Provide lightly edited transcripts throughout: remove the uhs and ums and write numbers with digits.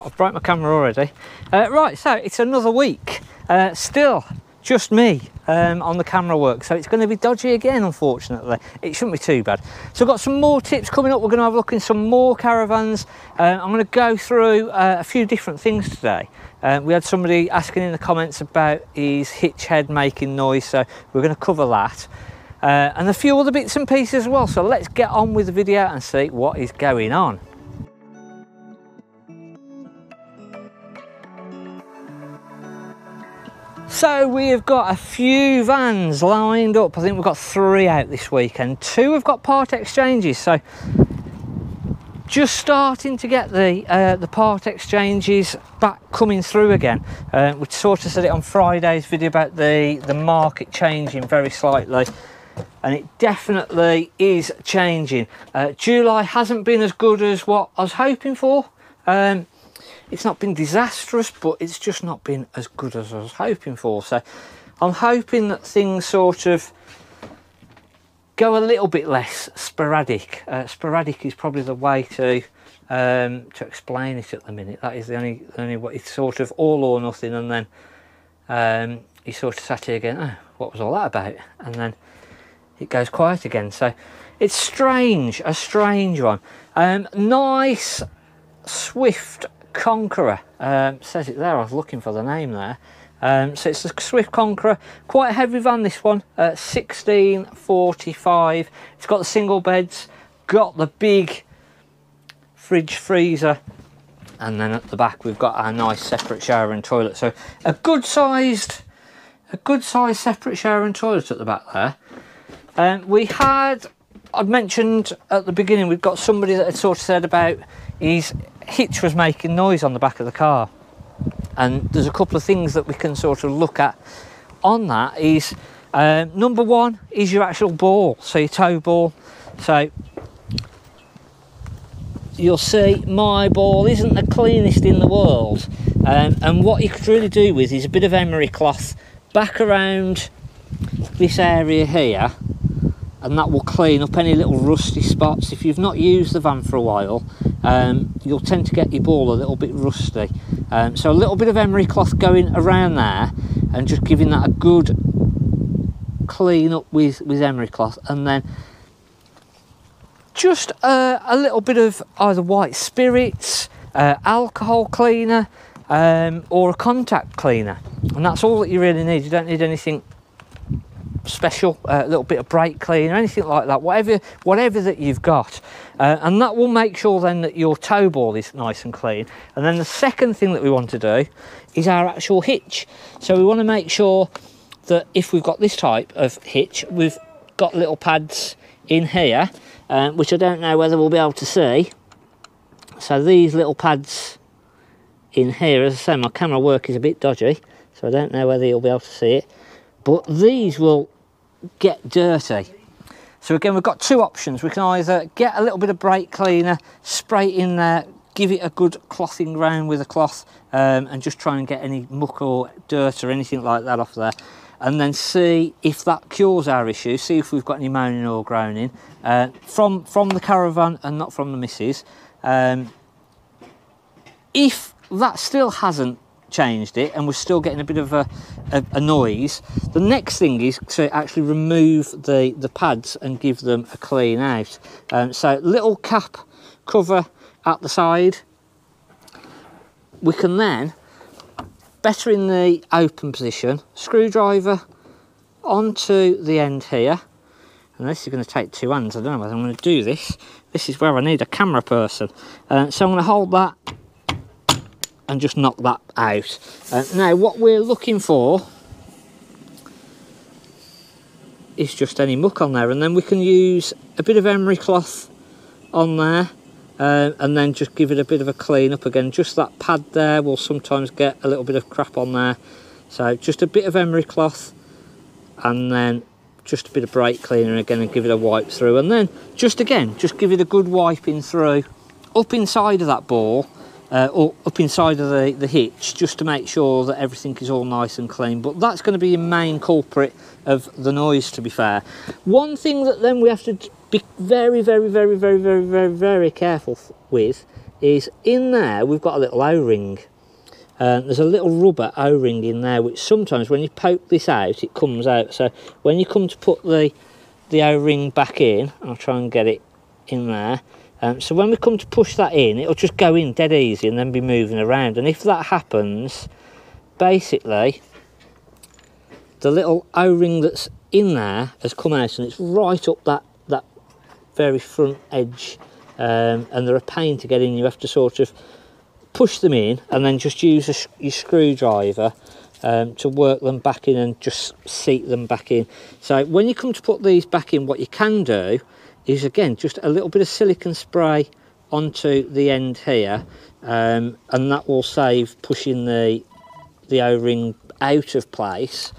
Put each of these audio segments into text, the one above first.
I've broke my camera already. Right, so it's another week. Still just me on the camera work, so it's going to be dodgy again, unfortunately. It shouldn't be too bad. So I've got some more tips coming up. We're going to have a look in some more caravans. I'm going to go through a few different things today. We had somebody asking in the comments about his hitch head making noise, so we're going to cover that. And a few other bits and pieces as well. So let's get on with the video and see what is going on. So we have got a few vans lined up. I think we've got 3 out this weekend. 2 have got part exchanges. So just starting to get the part exchanges back coming through again. We sort of said it on Friday's video about the market changing very slightly. And it definitely is changing. July hasn't been as good as what I was hoping for. It's not been disastrous, but it's just not been as good as I was hoping for. So I'm hoping that things sort of go a little bit less sporadic. Sporadic is probably the way to explain it at the minute. That is the only way. It's sort of all or nothing, and then you sort of sat here again, oh, what was all that about? And then it goes quiet again. So it's strange, a strange one. Nice Swift Conqueror, says it there. I was looking for the name there. So it's a Swift Conqueror, quite a heavy van, this one, 1645. It's got the single beds, got the big fridge freezer, and then at the back we've got our nice separate shower and toilet. So a good sized separate shower and toilet at the back there. I'd mentioned at the beginning, we've got somebody that had sort of said about his hitch was making noise on the back of the car, and there's a couple of things that we can sort of look at on that. Is number one is your actual ball, so your tow ball. So you'll see my ball isn't the cleanest in the world, and what you could really do with is a bit of emery cloth back around this area here, and that will clean up any little rusty spots. If you've not used the van for a while, you'll tend to get your ball a little bit rusty. So a little bit of emery cloth going around there and just giving that a good clean up with emery cloth, and then just a little bit of either white spirits, alcohol cleaner, or a contact cleaner, and that's all that you really need. You don't need anything special, a little bit of brake cleaner, anything like that, whatever that you've got, and that will make sure then that your tow ball is nice and clean. And then the second thing that we want to do is our actual hitch. So we want to make sure that if we've got this type of hitch, we've got little pads in here, which I don't know whether we'll be able to see. So these little pads in here, as I say, my camera work is a bit dodgy, so I don't know whether you'll be able to see it, but these will get dirty. So again, we've got 2 options. We can either get a little bit of brake cleaner, spray it in there, give it a good clothing round with a cloth, and just try and get any muck or dirt or anything like that off there, and then see if that cures our issue, see if we've got any moaning or groaning from the caravan and not from the missus. If that still hasn't changed it and we're still getting a bit of a noise, the next thing is to actually remove the pads and give them a clean out. So little cap cover at the side. We can then, better in the open position, screwdriver onto the end here, and this is going to take 2 hands. I don't know whether I'm going to do this. This is where I need a camera person. So I'm going to hold that and just knock that out. Now what we're looking for is just any muck on there, and then we can use a bit of emery cloth on there, and then just give it a bit of a clean up again. Just that pad there will sometimes get a little bit of crap on there, so just a bit of emery cloth and then just a bit of brake cleaner again, and give it a wipe through, and then just give it a good wiping through up inside of that ball, or up inside of the hitch, just to make sure that everything is all nice and clean. But that's going to be your main culprit of the noise, to be fair. One thing that then we have to be very, very, very, very, very, very, very careful with is in there we've got a little O-ring. There's a little rubber O-ring in there, which sometimes when you poke this out, it comes out. So when you come to put the O-ring back in, I'll try and get it in there. So when we come to push that in, it'll just go in dead easy and then be moving around. And if that happens, basically, the little O-ring that's in there has come out and it's right up that very front edge. And they're a pain to get in. You have to sort of push them in and then just use your screwdriver to work them back in and just seat them back in. So when you come to put these back in, what you can do is, again, just a little bit of silicone spray onto the end here, and that will save pushing the O-ring out of place,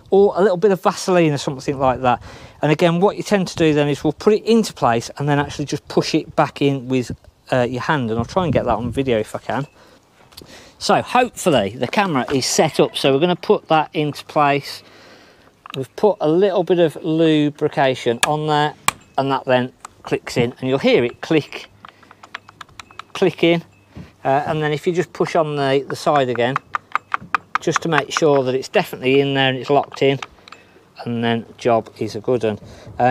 or a little bit of Vaseline or something like that. And again, what you tend to do then is we'll put it into place and then actually just push it back in with your hand, and I'll try and get that on video if I can. So hopefully the camera is set up, so we're going to put that into place. We've put a little bit of lubrication on there, and that then clicks in, and you'll hear it click in, and then if you just push on the side again, just to make sure that it's definitely in there and it's locked in, and then job is a good one.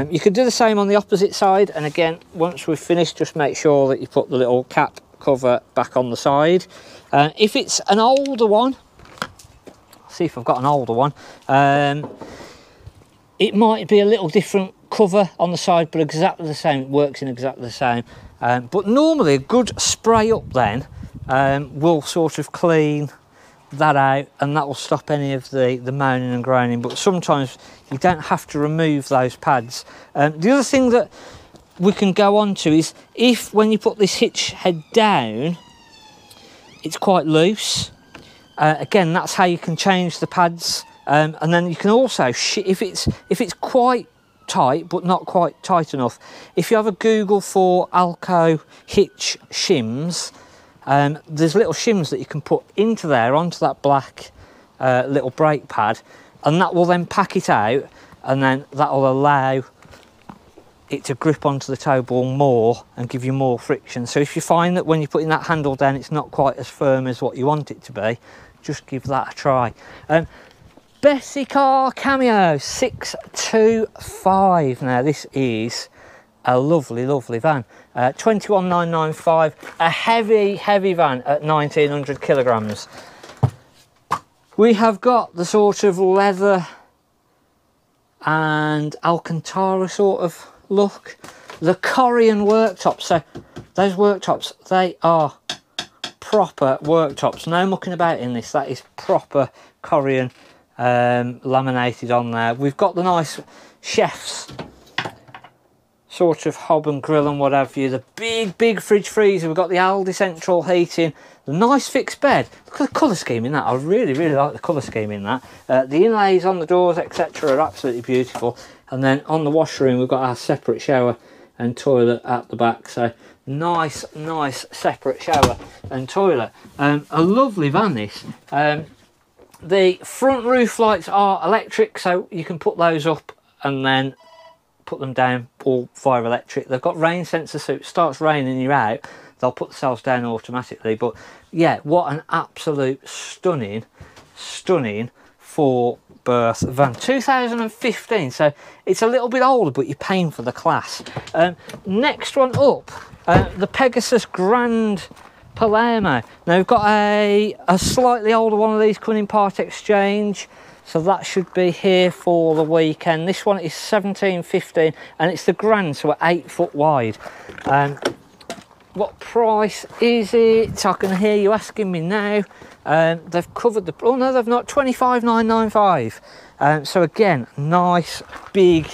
You could do the same on the opposite side, and again, once we've finished, just make sure that you put the little cap cover back on the side. If it's an older one, I'll see if I've got an older one, it might be a little different cover on the side, but exactly the same. It works in exactly the same. But normally a good spray up then will sort of clean that out, and that will stop any of the moaning and groaning. But sometimes you don't have to remove those pads. The other thing that we can go on to is, if when you put this hitch head down it's quite loose, again, that's how you can change the pads. And then you can also, if it's quite tight but not quite tight enough, if you have a Google for Alko hitch shims, there's little shims that you can put into there, onto that black little brake pad, and that will then pack it out, and then that will allow it to grip onto the tow ball more and give you more friction. So if you find that when you're putting that handle down it's not quite as firm as what you want it to be, just give that a try. Bessie Car Cameo 625. Now this is a lovely van, 21,995, a heavy van at 1900 kilograms. We have got the sort of leather and Alcantara sort of look, the Korean worktops. So those worktops, they are proper worktops, no mucking about in this. That is proper Korean, laminated on there. We've got the nice chef's sort of hob and grill and what have you, the big fridge freezer. We've got the Aldi central heating, the nice fixed bed. Look at the colour scheme in that. I really like the colour scheme in that. The inlays on the doors, etc., are absolutely beautiful. And then on the washroom we've got our separate shower and toilet at the back. So nice separate shower and toilet. A lovely van this. The front roof lights are electric, so you can put those up and then put them down all via electric. They've got rain sensors, so it starts raining and you're out, they'll put themselves down automatically. But yeah, what an absolute stunning 4-berth van. 2015, so it's a little bit older, but you're paying for the class. Next one up, the Pegasus Grand Palermo. Now we've got a slightly older one of these coming in part exchange, so that should be here for the weekend. This one is 1715 and it's the Grand, so we're 8 foot wide. What price is it? I can hear you asking me now. They've covered the, oh no they've not, 25,995. So again, nice big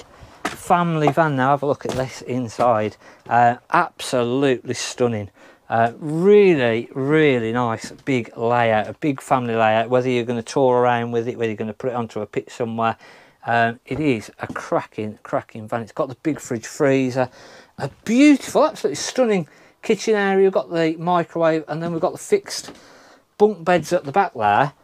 family van. Now have a look at this inside. Absolutely stunning. Really nice big layout, a big family layout. Whether you're going to tour around with it, whether you're going to put it onto a pit somewhere, it is a cracking van. It's got the big fridge freezer, a beautiful, absolutely stunning kitchen area. We've got the microwave, and then we've got the fixed bunk beds at the back there,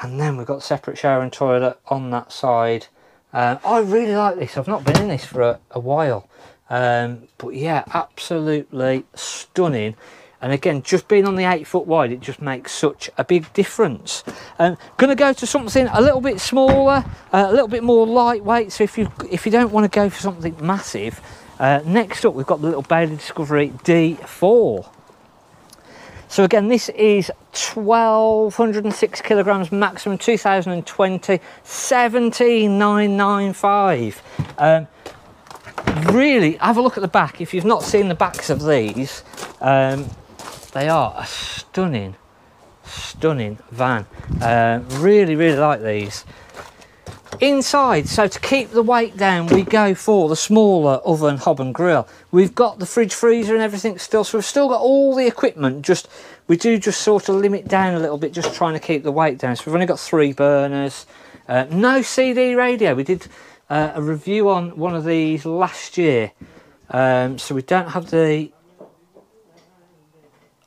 and then we've got separate shower and toilet on that side. I really like this. I've not been in this for a while. But yeah, absolutely stunning. And again, just being on the 8 foot wide, it just makes such a big difference. Going to go to something a little bit smaller, a little bit more lightweight. So if you don't want to go for something massive, next up we've got the little Bailey Discovery D4. So again, this is 1,206 kilograms maximum, 2020, 17,995. Really, have a look at the back. If you've not seen the backs of these, they are a stunning van. Really like these. Inside, so to keep the weight down, we go for the smaller oven, hob and grill. We've got the fridge, freezer and everything still, so we've still got all the equipment, we do just sort of limit down a little bit, just trying to keep the weight down. So we've only got 3 burners, no CD radio. We did a review on one of these last year, so we don't have the...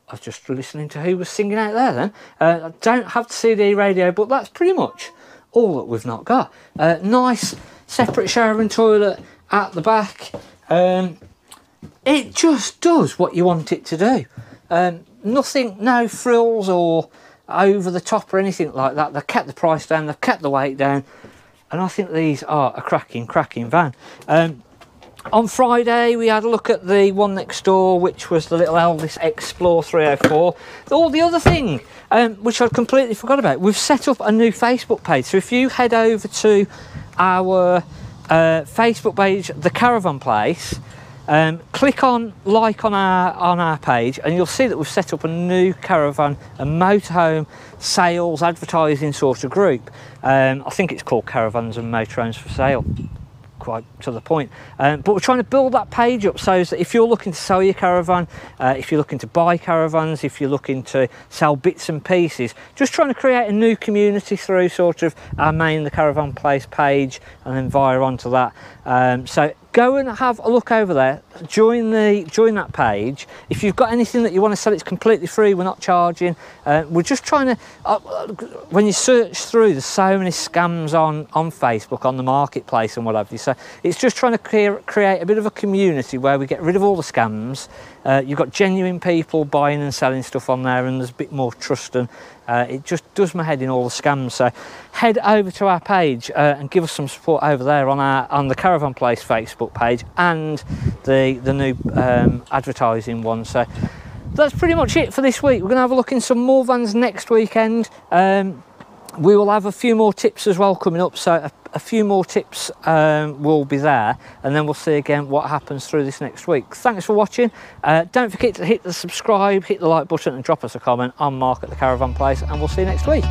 I was just listening to who was singing out there then. I don't have the CD radio, but that's pretty much all that we've not got. Nice separate shower and toilet at the back. It just does what you want it to do. Nothing, no frills or over the top or anything like that. They've kept the price down, they've kept the weight down, and I think these are a cracking van. On Friday we had a look at the one next door, which was the little Elvis Explore 304. The other thing, which I'd completely forgot about, we've set up a new Facebook page. So if you head over to our Facebook page, The Caravan Place, click on like on our page, and you'll see that we've set up a new caravan and motorhome sales advertising sort of group. I think it's called Caravans and Motorhomes for Sale. Quite to the point, but we're trying to build that page up so that if you're looking to sell your caravan, if you're looking to buy caravans, if you're looking to sell bits and pieces, just trying to create a new community through sort of our main The Caravan Place page, and then via onto that. So go and have a look over there, join that page. If you've got anything that you want to sell, it's completely free, we're not charging. We're just trying to, when you search through, there's so many scams on Facebook, on the marketplace and what have you, so it's just trying to create a bit of a community where we get rid of all the scams. You've got genuine people buying and selling stuff on there, and there's a bit more trust, and it just does my head in, all the scams. So head over to our page and give us some support over there on the Caravan Place Facebook page and the new advertising one. So that's pretty much it for this week. We're going to have a look in some more vans next weekend. We will have a few more tips as well coming up, so a few more tips will be there, and then we'll see again what happens through this next week. Thanks for watching. Don't forget to hit the subscribe, hit the like button and drop us a comment on Mark at The Caravan Place, and we'll see you next week.